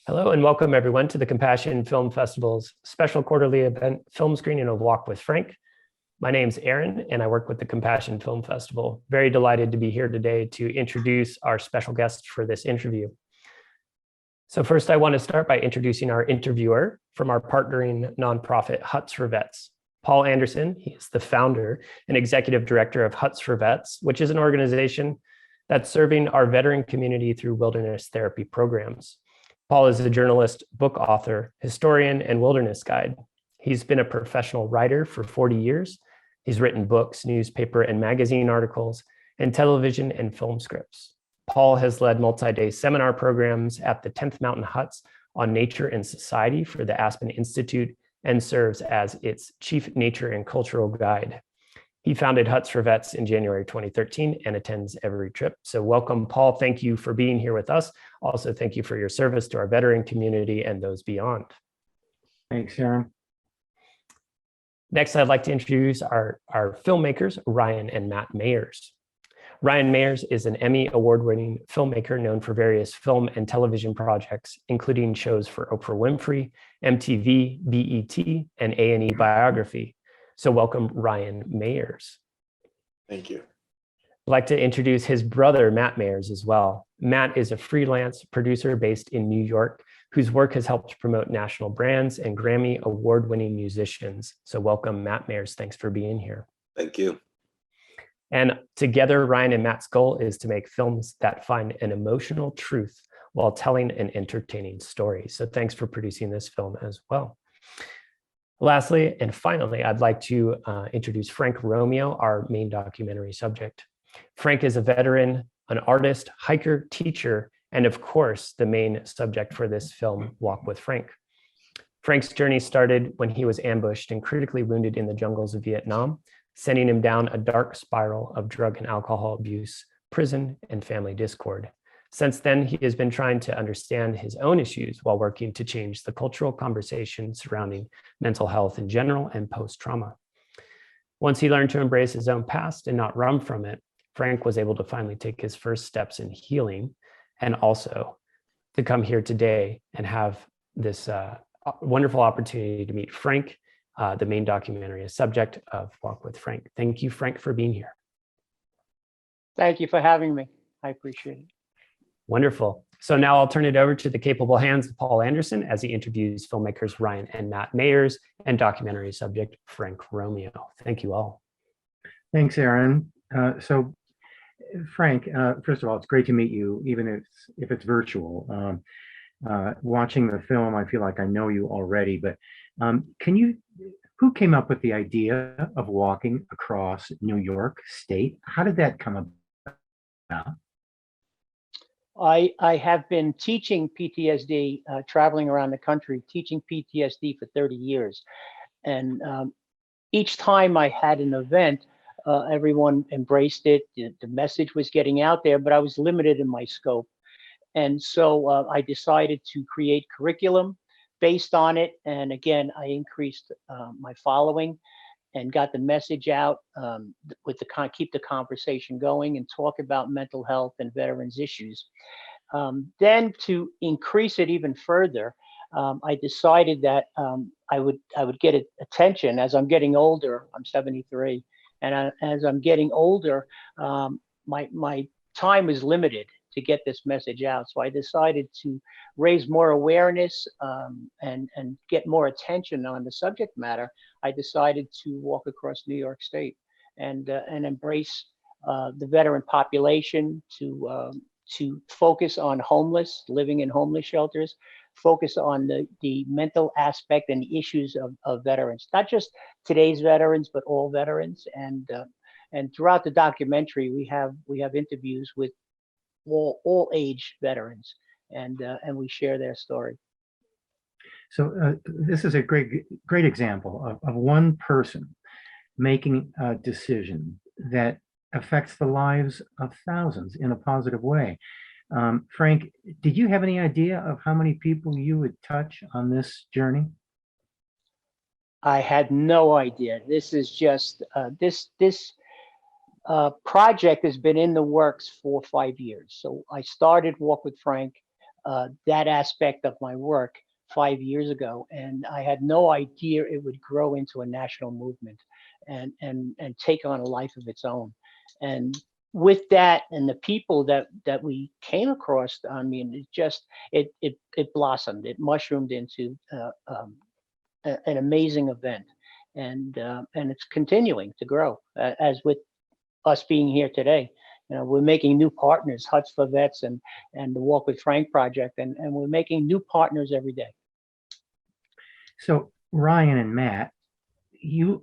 Hello and welcome everyone to the Compassion Film Festival's special quarterly event film screening of Walk with Frank. My name's Aaron and I work with the Compassion Film Festival. Very delighted to be here today to introduce our special guest for this interview. So first I want to start by introducing our interviewer from our partnering nonprofit Huts for Vets. Paul Andersen, he is the founder and executive director of Huts for Vets, which is an organization that's serving our veteran community through wilderness therapy programs. Paul is a journalist, book author, historian, and wilderness guide. He's been a professional writer for 40 years. He's written books, newspaper and magazine articles, and television and film scripts. Paul has led multi-day seminar programs at the 10th Mountain Huts on nature and society for the Aspen Institute and serves as its chief nature and cultural guide. He founded Huts for Vets in January 2013 and attends every trip. So welcome, Paul. Thank you for being here with us. Also, thank you for your service to our veteran community and those beyond. Thanks, Aaron. Next, I'd like to introduce our filmmakers, Ryan and Matt Mayers. Ryan Mayers is an Emmy award-winning filmmaker known for various film and television projects, including shows for Oprah Winfrey, MTV, BET, and A&E Biography. So welcome, Ryan Mayers. Thank you. I'd like to introduce his brother, Matt Mayers, as well. Matt is a freelance producer based in New York, whose work has helped promote national brands and Grammy award-winning musicians. So welcome, Matt Mayers. Thanks for being here. Thank you. And together, Ryan and Matt's goal is to make films that find an emotional truth while telling an entertaining story. So thanks for producing this film as well. Lastly, and finally, I'd like to introduce Frank Romeo, our main documentary subject. Frank is a veteran, an artist, hiker, teacher, and of course, the main subject for this film, Walk with Frank. Frank's journey started when he was ambushed and critically wounded in the jungles of Vietnam, sending him down a dark spiral of drug and alcohol abuse, prison, and family discord. Since then, he has been trying to understand his own issues while working to change the cultural conversation surrounding mental health in general and post-trauma. Once he learned to embrace his own past and not run from it, Frank was able to finally take his first steps in healing and also to come here today and have this wonderful opportunity to meet Frank, the main documentary, a subject of Walk with Frank. Thank you, Frank, for being here. Thank you for having me. I appreciate it. Wonderful. So now I'll turn it over to the capable hands of Paul Andersen as he interviews filmmakers Ryan and Matt Mayers and documentary subject Frank Romeo. Thank you all. Thanks, Aaron. So, Frank, first of all, it's great to meet you, even if it's virtual. Watching the film, I feel like I know you already, but who came up with the idea of walking across New York State? How did that come about? I have been teaching PTSD, traveling around the country, teaching PTSD for 30 years. And each time I had an event, everyone embraced it. The message was getting out there, but I was limited in my scope. And so I decided to create curriculum based on it. And again, I increased my following and got the message out with keep the conversation going and talk about mental health and veterans issues. Then to increase it even further, I decided that I would get attention as I'm getting older. I'm 73, and as I'm getting older, my time is limited to get this message out. So I decided to raise more awareness and get more attention on the subject matter. I decided to walk across New York State and embrace the veteran population, to focus on living in homeless shelters, focus on the mental aspect and the issues of veterans, not just today's veterans, but all veterans. And throughout the documentary, we have interviews with all age veterans, and we share their story. So this is a great example of one person making a decision that affects the lives of thousands in a positive way. Frank, did you have any idea of how many people you would touch on this journey? I had no idea. This is just this project has been in the works for 5 years. So I started Walk with Frank that aspect of my work 5 years ago, and I had no idea it would grow into a national movement and take on a life of its own. And with that and the people that we came across, I mean, it blossomed, it mushroomed into an amazing event, and it's continuing to grow, as with us being here today. You know, we're making new partners, Huts for Vets and the Walk with Frank project, and we're making new partners every day. So Ryan and Matt,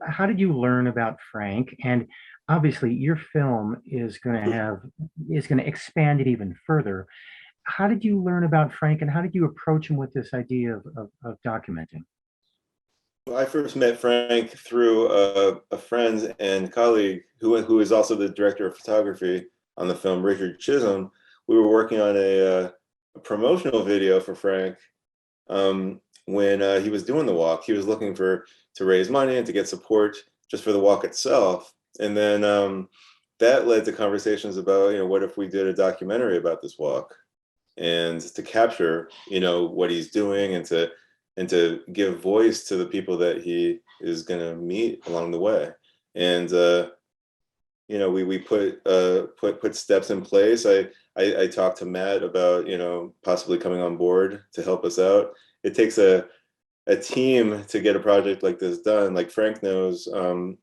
how did you learn about Frank? And obviously your film is going to expand it even further. How did you learn about Frank, and how did you approach him with this idea of documenting? Well, I first met Frank through a friend and colleague who is also the director of photography on the film, Richard Chisholm. We were working on a promotional video for Frank when he was doing the walk. He was looking to raise money and to get support just for the walk itself. And then that led to conversations about, what if we did a documentary about this walk, and to capture, what he's doing, and to give voice to the people that he is going to meet along the way. And we put steps in place. I talked to Matt about possibly coming on board to help us out. It takes a team to get a project like this done. Like Frank knows,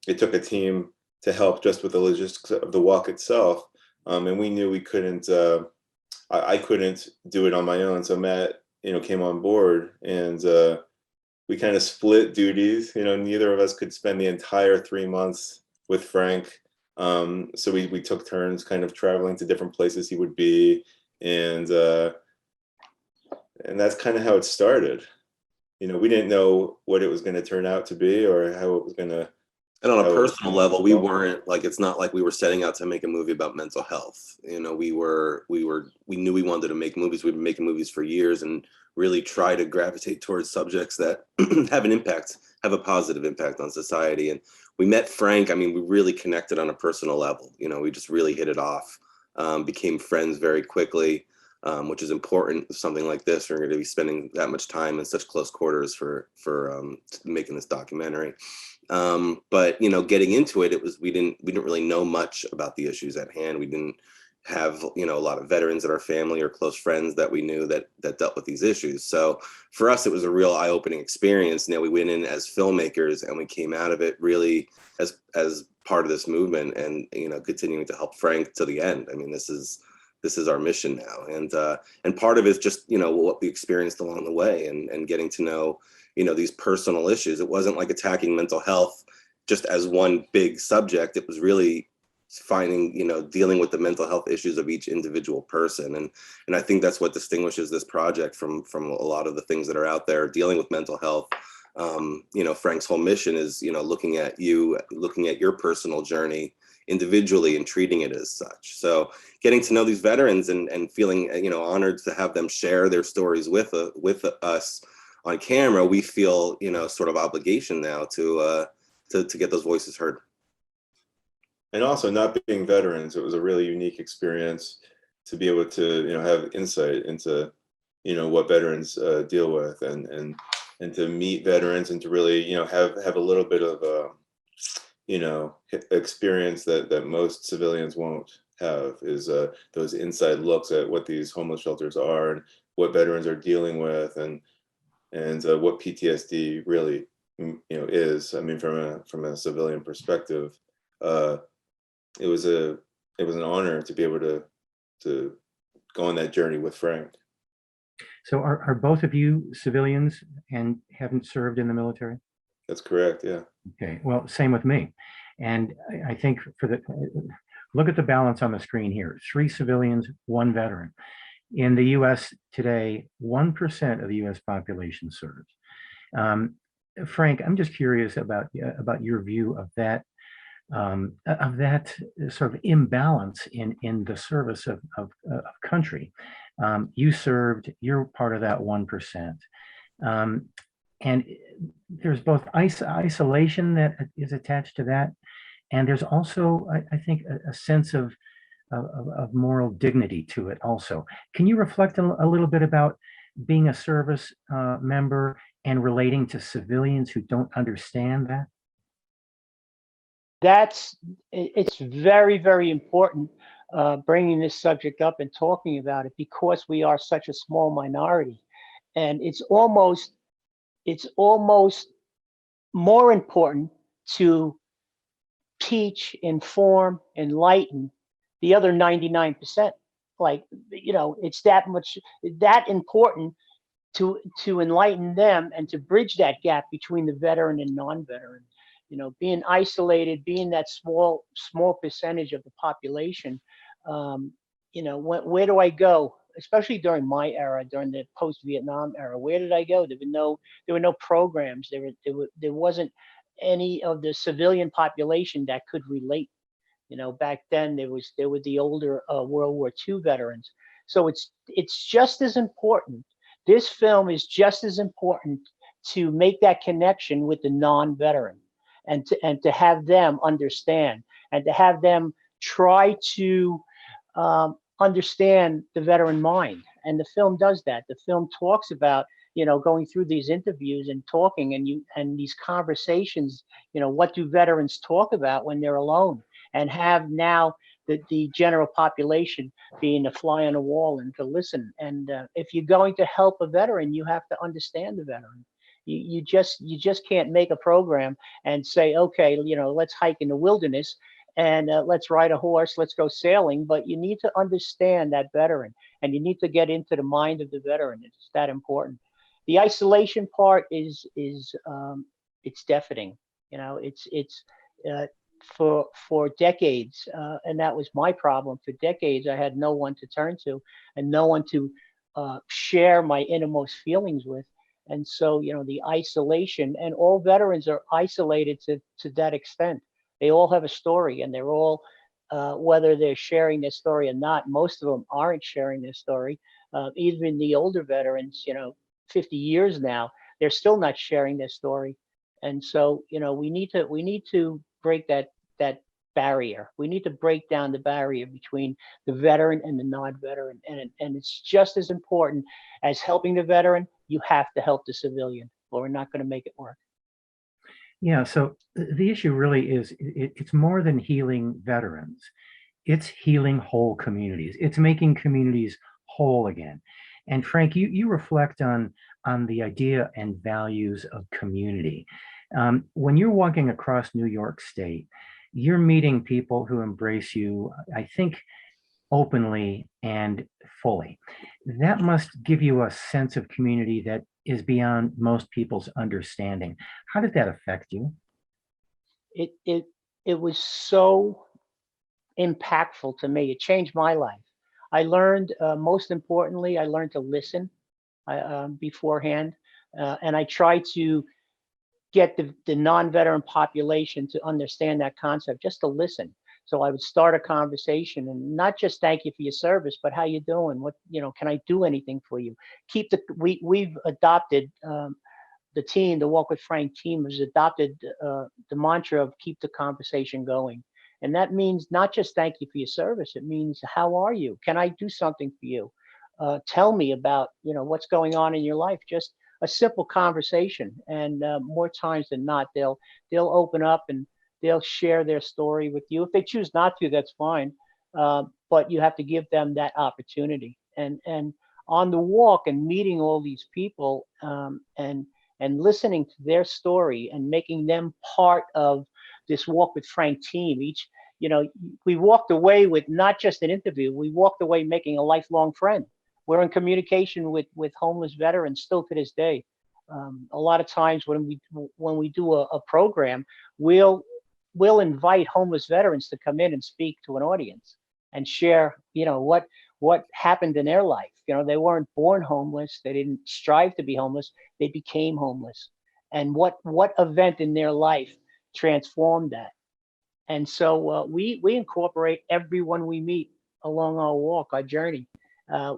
it took a team to help just with the logistics of the walk itself, and we knew we couldn't. I couldn't do it on my own, so Matt came on board, and we kind of split duties. Neither of us could spend the entire 3 months with Frank, so we took turns kind of traveling to different places he would be, and that's kind of how it started. We didn't know what it was going to turn out to be, or how it was going to. And on a personal level, we weren't like, it's not like we were setting out to make a movie about mental health. We knew we wanted to make movies. We've been making movies for years and really try to gravitate towards subjects that have a positive impact on society. And we met Frank. I mean, we really connected on a personal level. We just really hit it off, became friends very quickly, which is important. Something like this, we're going to be spending that much time in such close quarters for making this documentary. But getting into it, we didn't really know much about the issues at hand. We didn't have a lot of veterans in our family or close friends that we knew that dealt with these issues. So for us, it was a real eye-opening experience. We went in as filmmakers, and we came out of it really as part of this movement, and continuing to help Frank to the end. I mean, this is our mission now, and part of it is just what we experienced along the way, and getting to know these personal issues. It wasn't like attacking mental health just as one big subject. It was really finding, dealing with the mental health issues of each individual person. And I think that's what distinguishes this project from a lot of the things that are out there dealing with mental health. Frank's whole mission is, looking at your personal journey individually and treating it as such. So getting to know these veterans and feeling, honored to have them share their stories with us on camera, we feel, sort of obligation now to get those voices heard. And also, not being veterans, it was a really unique experience to be able to, have insight into, what veterans deal with, and to meet veterans, and to really, have a little bit of, experience that most civilians won't have, is those inside looks at what these homeless shelters are, and what veterans are dealing with, and what PTSD really, is. I mean, from a civilian perspective, it was an honor to be able to go on that journey with Frank. So are both of you civilians and haven't served in the military? That's correct. Yeah. Okay. Well, same with me. And I think look at the balance on the screen here: 3 civilians, 1 veteran. In the U.S. today, 1% of the U.S. population serves. Frank, I'm just curious about your view of that sort of imbalance in the service of country. You served; you're part of that 1%, and there's both isolation that is attached to that, and there's also, I think, a sense of of moral dignity to it also. Can you reflect a little bit about being a service member and relating to civilians who don't understand that? It's very, very important bringing this subject up and talking about it, because we are such a small minority, and it's almost more important to teach, inform, enlighten the other 99%. Like, it's that important to enlighten them and to bridge that gap between the veteran and non-veteran. Being isolated, being that small percentage of the population. Where do I go? Especially during my era, during the post-Vietnam era, where did I go? There were no programs. There wasn't any of the civilian population that could relate. Back then there were the older World War II veterans. So it's just as important. This film is just as important to make that connection with the non-veteran, and to have them understand, and to have them try to understand the veteran mind. And the film does that. The film talks about, going through these interviews and talking, and these conversations, what do veterans talk about when they're alone, and have now the general population being a fly on the wall and to listen. And if you're going to help a veteran, you have to understand the veteran. You just can't make a program and say, okay, let's hike in the wilderness, and let's ride a horse, let's go sailing. But you need to understand that veteran, and you need to get into the mind of the veteran. It's that important. The isolation part is it's deafening. It's for decades, and that was my problem. For decades, I had no one to turn to, and no one to share my innermost feelings with. And so, the isolation, and all veterans are isolated to that extent. They all have a story, and they're all, whether they're sharing their story or not, most of them aren't sharing their story. Even the older veterans, 50 years now, they're still not sharing their story. And so, we need to break that barrier. We need to break down the barrier between the veteran and the non-veteran. And it's just as important as helping the veteran. You have to help the civilian, or we're not going to make it work. Yeah, so the issue really is it's more than healing veterans. It's healing whole communities. It's making communities whole again. And Frank, you reflect on the idea and values of community. When you're walking across New York State, you're meeting people who embrace you, I think, openly and fully. That must give you a sense of community that is beyond most people's understanding. How did that affect you? It was so impactful to me. It changed my life. I learned, most importantly, I learned to listen beforehand, and I tried to get the non-veteran population to understand that concept, just to listen. So I would start a conversation, and not just thank you for your service, but how you doing? What, can I do anything for you? We've adopted, the team, the Walk with Frank team has adopted the mantra of keep the conversation going. And that means not just thank you for your service. It means, how are you? Can I do something for you? Tell me about, what's going on in your life. Just a simple conversation. And more times than not, they'll open up and they'll share their story with you. If they choose not to, that's fine. But you have to give them that opportunity. And on the walk and meeting all these people, and listening to their story and making them part of this Walk with Frank team. We walked away with not just an interview, we walked away making a lifelong friend. We're in communication with homeless veterans still to this day. A lot of times when we do a program, we'll invite homeless veterans to come in and speak to an audience and share, what happened in their life. They weren't born homeless. They didn't strive to be homeless. They became homeless. And what event in their life transformed that? And so we incorporate everyone we meet along our walk, our journey.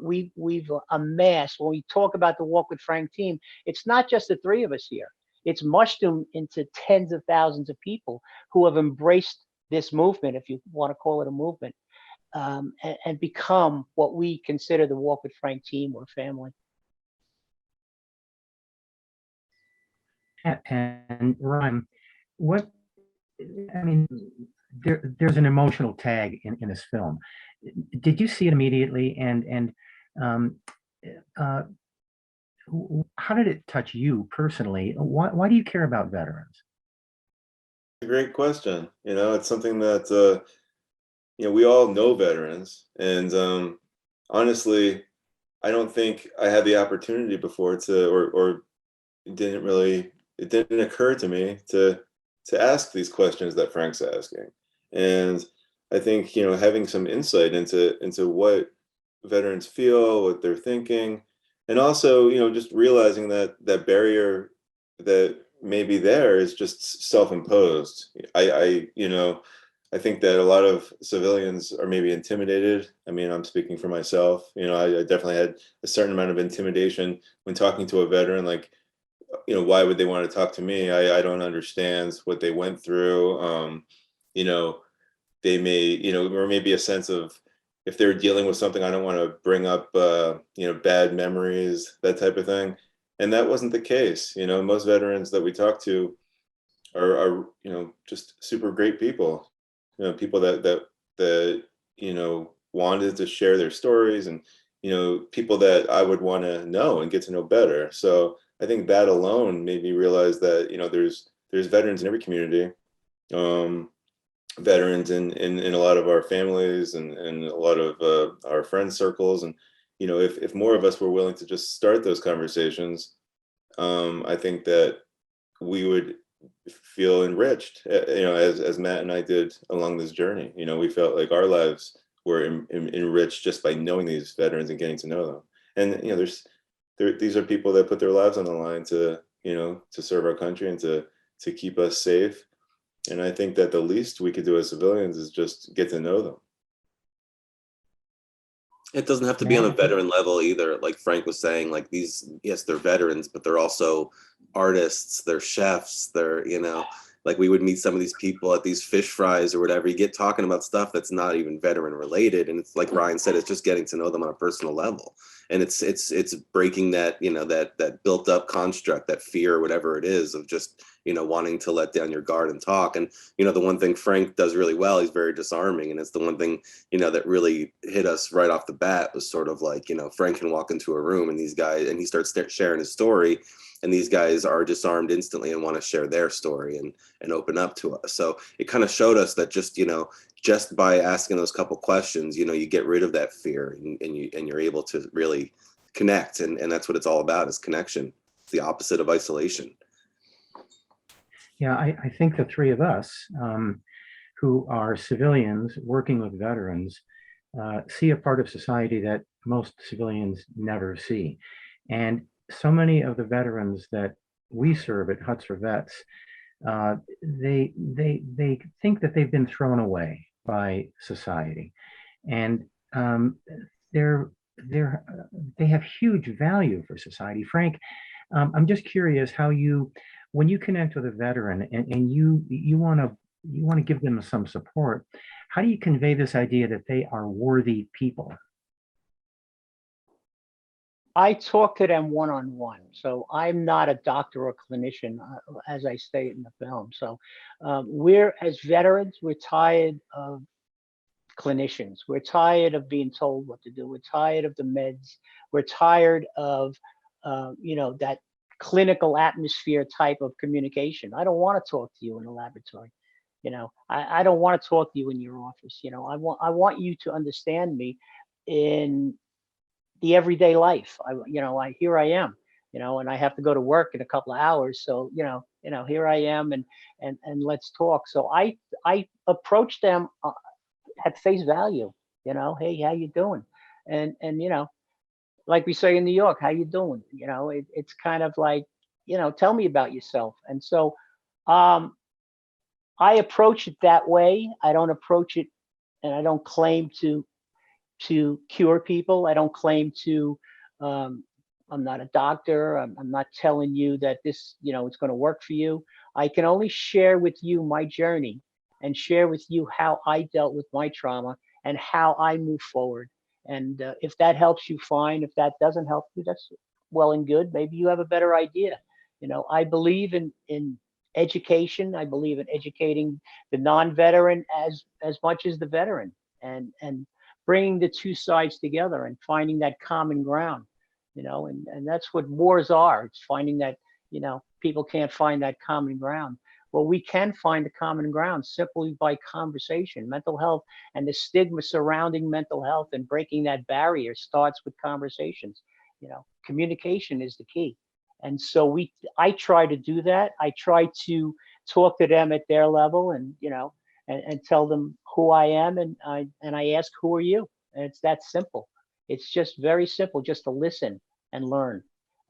We've amassed, when we talk about the Walk with Frank team, it's not just the three of us here. It's mushroomed into tens of thousands of people who have embraced this movement, if you want to call it a movement. and become what we consider the Walk with Frank team or family. And Ryan, what, I mean, there's an emotional tag in this film. Did you see it immediately? And um, uh, how did it touch you personally? Why do you care about veterans? A great question. You know, it's something that you know, we all know veterans, and honestly, I don't think I had the opportunity before to, or it didn't occur to me to ask these questions that Frank's asking. And I think, you know, having some insight into what veterans feel, what they're thinking, and also, you know, just realizing that that barrier that may be there is just self-imposed. You know, I think that a lot of civilians are maybe intimidated. I mean, I'm speaking for myself. You know, I definitely had a certain amount of intimidation when talking to a veteran. Like, you know, why would they want to talk to me? I don't understand what they went through. You know, they may, you know, or maybe a sense of, if they're dealing with something, I don't want to bring up, you know, bad memories, that type of thing. And that wasn't the case. You know, most veterans that we talk to are, you know, just super great people. You know, people that you know, wanted to share their stories, and you know, people that I would want to know and get to know better. So I think that alone made me realize that, you know, there's veterans in every community, veterans in a lot of our families, and a lot of our friend circles. And you know, if more of us were willing to just start those conversations, I think that we would feel enriched, you know, as Matt and I did along this journey. You know, we felt like our lives were enriched just by knowing these veterans and getting to know them. And you know, these are people that put their lives on the line to, you know, to serve our country and to keep us safe. And I think that the least we could do as civilians is just get to know them. It doesn't have to be on a veteran level either. Like Frank was saying, like these, yes, they're veterans, but they're also artists, they're chefs, they're, you know, like we would meet some of these people at these fish fries or whatever. You get talking about stuff that's not even veteran related. And it's like Ryan said, it's just getting to know them on a personal level. And it's breaking that, you know, that built up construct, that fear, whatever it is, of just, you know, wanting to let down your guard and talk. And, you know, the one thing Frank does really well, he's very disarming. And it's the one thing, you know, that really hit us right off the bat was sort of like, you know, Frank can walk into a room and these guys, and he starts sharing his story, and these guys are disarmed instantly and want to share their story and open up to us. So it kind of showed us that just, you know, just by asking those couple questions, you know, you get rid of that fear, and you're able to really connect. And that's what it's all about, is connection. It's the opposite of isolation. Yeah, I think the three of us who are civilians working with veterans see a part of society that most civilians never see. And so many of the veterans that we serve at Huts for Vets, they think that they've been thrown away by society, and they have huge value for society. Frank, I'm just curious how you, when you connect with a veteran and you want to give them some support, how do you convey this idea that they are worthy people? I talk to them one-on-one. So I'm not a doctor or clinician, as I state in the film. So we're, as veterans, we're tired of clinicians. We're tired of being told what to do. We're tired of the meds. We're tired of, you know, that clinical atmosphere type of communication. I don't want to talk to you in a laboratory. You know, I don't want to talk to you in your office. You know, I want you to understand me in the everyday life. Here I am, you know, and I have to go to work in a couple of hours. So, here I am, and let's talk. So I approach them at face value, you know, hey, how you doing? And, you know, like we say in New York, how you doing? You know, it's kind of like, you know, tell me about yourself. And so, I approach it that way. I don't approach it, and I don't claim to cure people. I don't claim to, I'm not a doctor. I'm not telling you that this, you know, it's going to work for you. I can only share with you my journey and share with you how I dealt with my trauma and how I move forward. And if that helps you, fine. If that doesn't help you, that's well and good. Maybe you have a better idea. I believe in education. I believe in educating the non-veteran as much as the veteran, and bringing the two sides together and finding that common ground. And that's what wars are. It's finding that people can't find that common ground. Well, we can find the common ground simply by conversation. Mental health and the stigma surrounding mental health and breaking that barrier starts with conversations. Communication is the key. And so I try to do that. I try to talk to them at their level, and and tell them who I am, and I ask, who are you? And it's that simple. It's just very simple, just to listen and learn.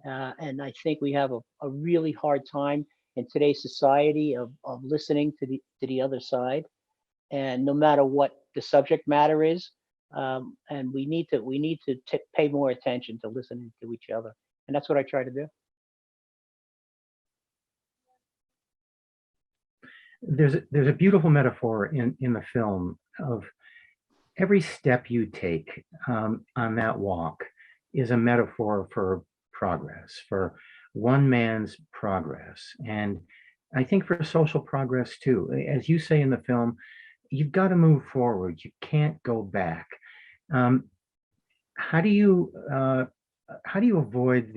And I think we have a really hard time in today's society of listening to the other side, and no matter what the subject matter is, and we need to pay more attention to listening to each other, and that's what I try to do. There's a beautiful metaphor in the film of every step you take on that walk is a metaphor for progress, for one man's progress. And I think for social progress too. As you say in the film, you've got to move forward. You can't go back. How do you avoid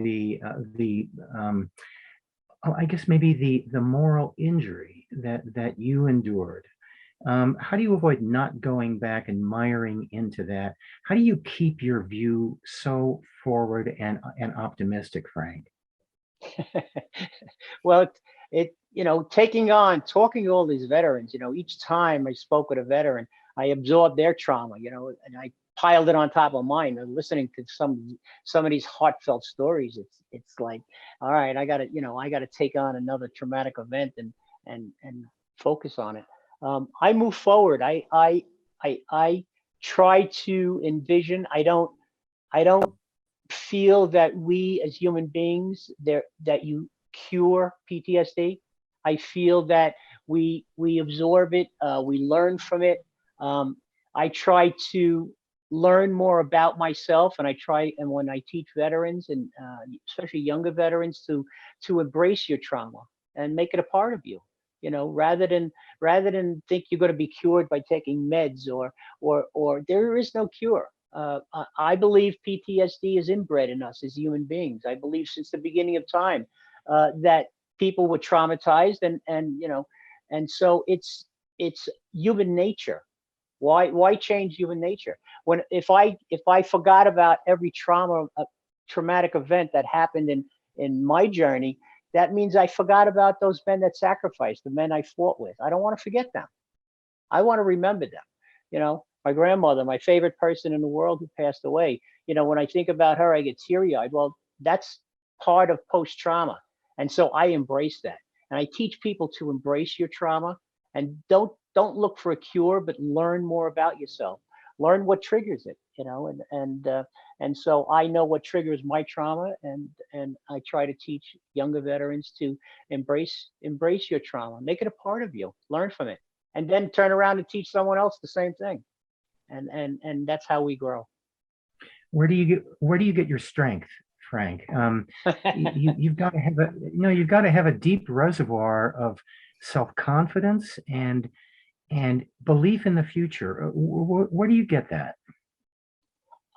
I guess maybe the moral injury that you endured? How do you avoid not going back and miring into that? How do you keep your view so forward and optimistic, Frank? Well, talking to all these veterans, each time I spoke with a veteran, I absorbed their trauma, and I piled it on top of mine. And listening to some of these heartfelt stories, it's like, all right, I gotta take on another traumatic event and focus on it. I move forward. I try to envision. I don't feel that we as human beings that you cure PTSD. I feel that we absorb it, we learn from it. I try to learn more about myself, and when I teach veterans, and especially younger veterans, to embrace your trauma and make it a part of you. Rather than think you're going to be cured by taking meds, or there is no cure. I believe PTSD is inbred in us as human beings. I believe since the beginning of time that people were traumatized, and so it's human nature. Why change human nature? If I forgot about every traumatic event that happened in my journey, that means I forgot about those men that sacrificed, the men I fought with. I don't want to forget them. I want to remember them. My grandmother, my favorite person in the world, who passed away. When I think about her, I get teary-eyed. Well, that's part of post-trauma. And so I embrace that. And I teach people to embrace your trauma, and don't look for a cure, but learn more about yourself. Learn what triggers it, and so I know what triggers my trauma, and I try to teach younger veterans to embrace your trauma, make it a part of you, learn from it, and then turn around and teach someone else the same thing. And that's how we grow. Where do you get your strength, Frank? You've got to have a deep reservoir of self-confidence and belief in the future. Where do you get that?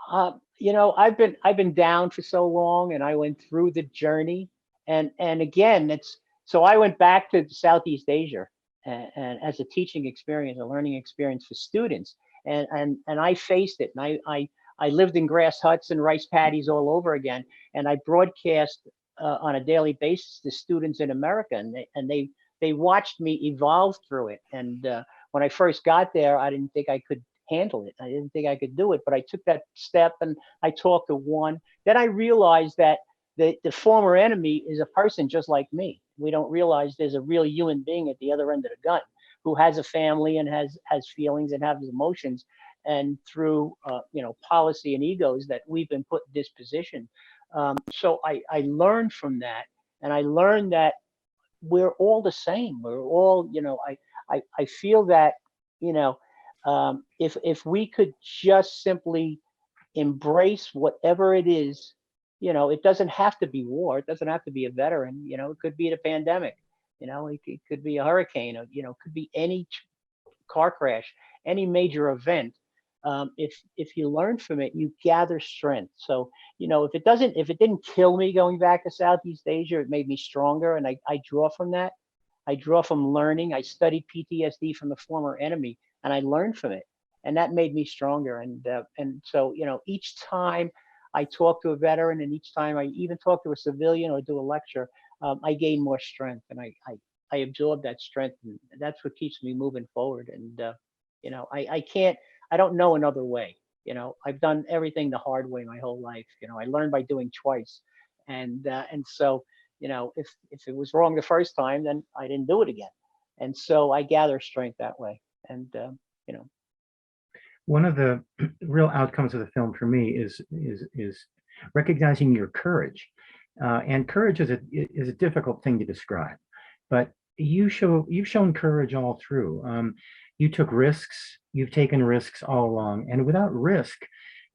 I've been down for so long, and I went through the journey, and again, so I went back to Southeast Asia, and as a teaching experience, a learning experience for students, and I faced it, and I lived in grass huts and rice paddies all over again, and I broadcast on a daily basis to students in America, and they watched me evolve through it. And when I first got there, I didn't think I could handle it. I didn't think I could do it, but I took that step, and I talked to one. Then I realized that the former enemy is a person just like me. We don't realize there's a real human being at the other end of the gun, who has a family and has feelings and has emotions. And through policy and egos, that we've been put in this position. So I learned from that, and I learned that we're all the same. We're all, I feel that, If we could just simply embrace whatever it is, it doesn't have to be war. It doesn't have to be a veteran. It could be the pandemic. It could be a hurricane. Or, it could be any car crash, any major event. If you learn from it, you gather strength. So if it didn't kill me going back to Southeast Asia, it made me stronger, and I draw from that. I draw from learning. I studied PTSD from the former enemy, and I learned from it, and that made me stronger. And so each time I talk to a veteran, and each time I even talk to a civilian or do a lecture, I gain more strength, and I absorb that strength, and that's what keeps me moving forward. And I don't know another way. I've done everything the hard way my whole life. I learned by doing twice, and so if it was wrong the first time, then I didn't do it again. And so I gather strength that way. And One of the real outcomes of the film for me is recognizing your courage. And courage is a difficult thing to describe, but you've shown courage all through. You took risks, you've taken risks all along, and without risk,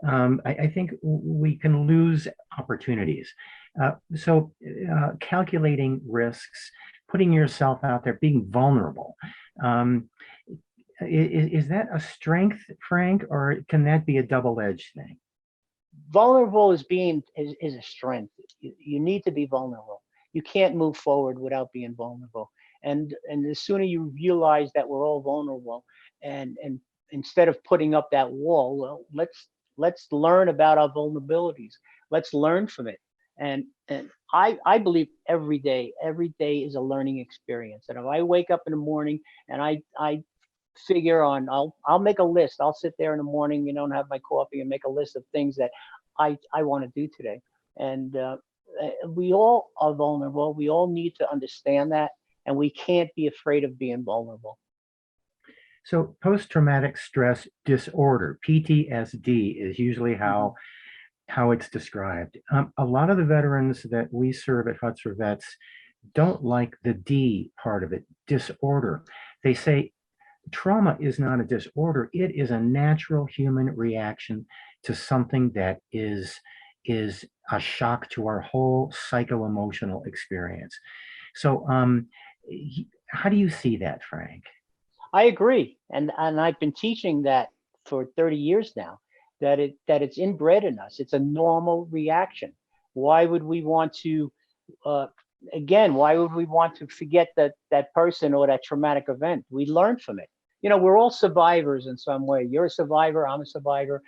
I think we can lose opportunities. So calculating risks, putting yourself out there, being vulnerable. Is that a strength, Frank, or can that be a double-edged thing? vulnerable is a strength. You need to be vulnerable. You can't move forward without being vulnerable. And the sooner you realize that we're all vulnerable, and instead of putting up that wall, well, let's learn about our vulnerabilities. Let's learn from it. And I believe every day is a learning experience. And if I wake up in the morning and I figure on, I'll make a list. I'll sit there in the morning, and have my coffee and make a list of things that I want to do today. And we all are vulnerable. We all need to understand that, and we can't be afraid of being vulnerable. So post-traumatic stress disorder, PTSD, is usually how it's described. A lot of the veterans that we serve at Huts for Vets don't like the D part of it, disorder. They say trauma is not a disorder. It is a natural human reaction to something that is a shock to our whole psycho-emotional experience. So how do you see that, Frank? I agree, and I've been teaching that for 30 years now. That it's inbred in us. It's a normal reaction. Why would we want to? Why would we want to forget that person or that traumatic event? We learn from it. We're all survivors in some way. You're a survivor. I'm a survivor.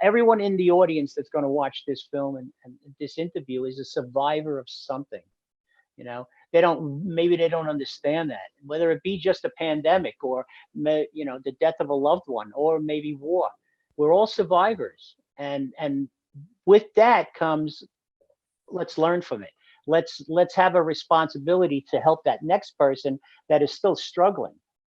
Everyone in the audience that's going to watch this film and this interview is a survivor of something. Maybe they don't understand that, whether it be just a pandemic or the death of a loved one, or maybe war. We're all survivors, and with that comes, let's learn from it. Let's have a responsibility to help that next person that is still struggling.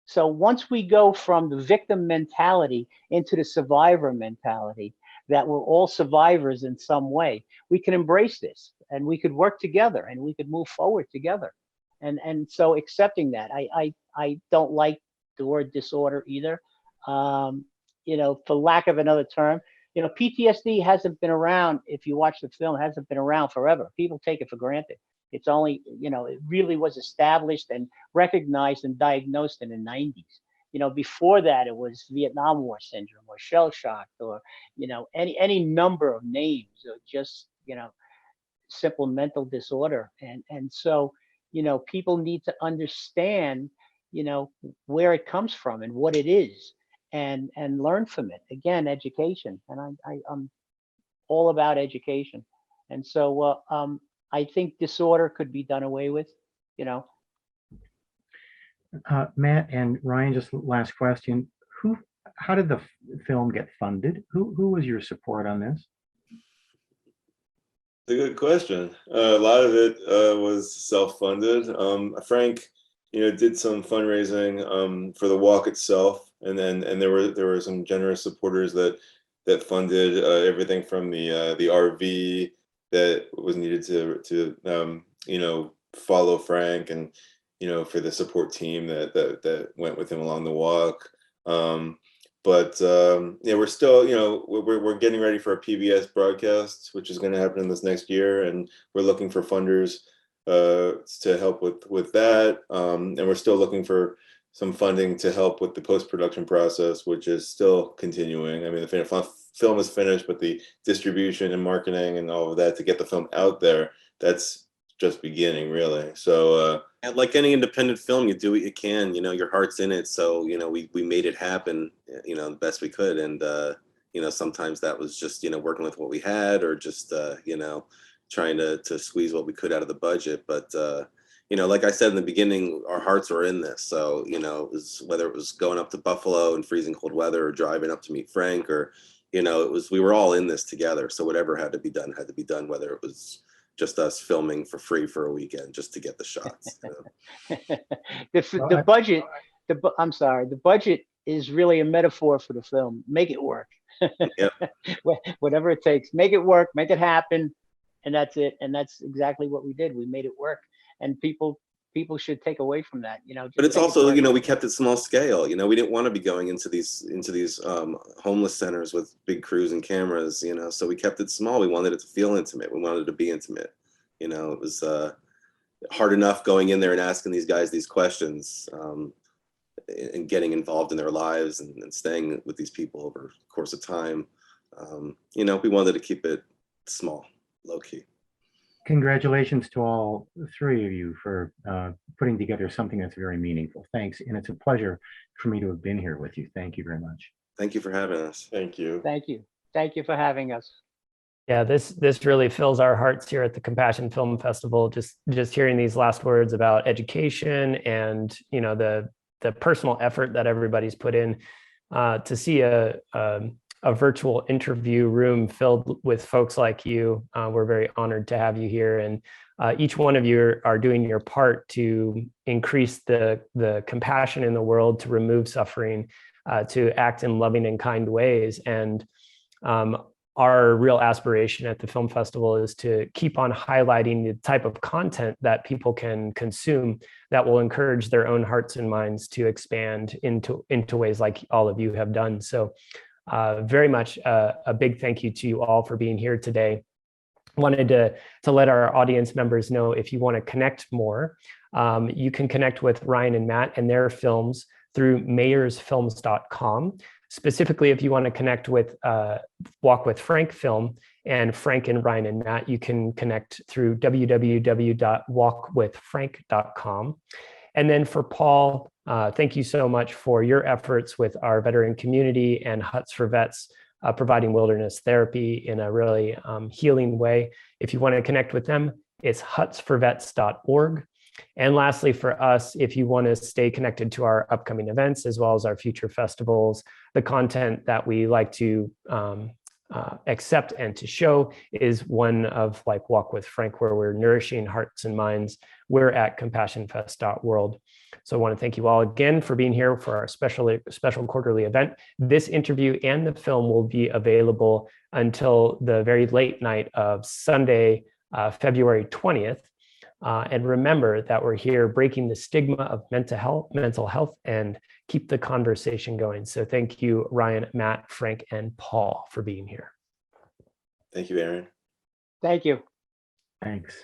So once we go from the victim mentality into the survivor mentality, that we're all survivors in some way, we can embrace this, and we could work together, and we could move forward together. And so accepting that, I don't like the word disorder either. For lack of another term, PTSD hasn't been around. If you watch the film, it hasn't been around forever. People take it for granted. It's only, it really was established and recognized and diagnosed in the 90s. Before that, it was Vietnam War syndrome or shell shock, or, any number of names, or just, simple mental disorder. And so, people need to understand, where it comes from and what it is, and learn from it. Again, education. And I'm all about education. And so I think disorder could be done away with, Matt and Ryan, just last question. How did the film get funded? Who was your support on this? It's a good question. A lot of it was self-funded. Frank, did some fundraising for the walk itself, and there were some generous supporters that funded everything from the RV that was needed to follow Frank, and for the support team that went with him along the walk. but yeah, we're still, we're getting ready for a PBS broadcast, which is going to happen in this next year, and we're looking for funders to help with that, and we're still looking for some funding to help with the post-production process, which is still continuing. I mean, the film is finished, but the distribution and marketing and all of that to get the film out there, that's just beginning, really. So and like any independent film, you do what you can, your heart's in it. So, we made it happen, the best we could. And, sometimes that was just, working with what we had, or just, trying to squeeze what we could out of the budget. But, like I said in the beginning, our hearts are in this. So, whether it was going up to Buffalo in freezing cold weather, or driving up to meet Frank, or, we were all in this together. So whatever had to be done, whether it was just us filming for free for a weekend just to get the shots. The budget, I'm sorry, the budget is really a metaphor for the film. Make it work. Yep. Whatever it takes, make it work, make it happen. And that's it. And that's exactly what we did. We made it work. And people should take away from that, But it's also, we kept it small scale. We didn't want to be going into these homeless centers with big crews and cameras, so we kept it small. We wanted it to feel intimate. We wanted it to be intimate. It was hard enough going in there and asking these guys these questions, and getting involved in their lives, and staying with these people over the course of time. We wanted to keep it small, low key. Congratulations to all three of you for putting together something that's very meaningful. Thanks. And it's a pleasure for me to have been here with you. Thank you very much. Thank you for having us. thank you. Thank you. Thank you for having us. Yeah, this really fills our hearts here at the Compassion Film Festival. Just hearing these last words about education and the personal effort that everybody's put in, to see a virtual interview room filled with folks like you. We're very honored to have you here, and each one of you are doing your part to increase the compassion in the world, to remove suffering, to act in loving and kind ways. And our real aspiration at the film festival is to keep on highlighting the type of content that people can consume that will encourage their own hearts and minds to expand into ways like all of you have done. So very much a big thank you to you all for being here today. Wanted to let our audience members know, if you want to connect more, you can connect with Ryan and Matt and their films through mayersfilms.com. Specifically, if you want to connect with Walk with Frank Film and Frank and Ryan and Matt, you can connect through www.walkwithfrank.com. And then for Paul, thank you so much for your efforts with our veteran community and Huts for Vets, providing wilderness therapy in a really healing way. If you want to connect with them, it's hutsforvets.org. And lastly, for us, if you want to stay connected to our upcoming events, as well as our future festivals, the content that we like to accept and to show is one of like Walk with Frank, where we're nourishing hearts and minds. We're at compassionfest.world. So I want to thank you all again for being here for our special quarterly event. This interview and the film will be available until the very late night of Sunday, February 20th. And remember that we're here breaking the stigma of mental health, and keep the conversation going. So thank you, Ryan, Matt, Frank, and Paul for being here. Thank you, Aaron. Thank you. Thanks.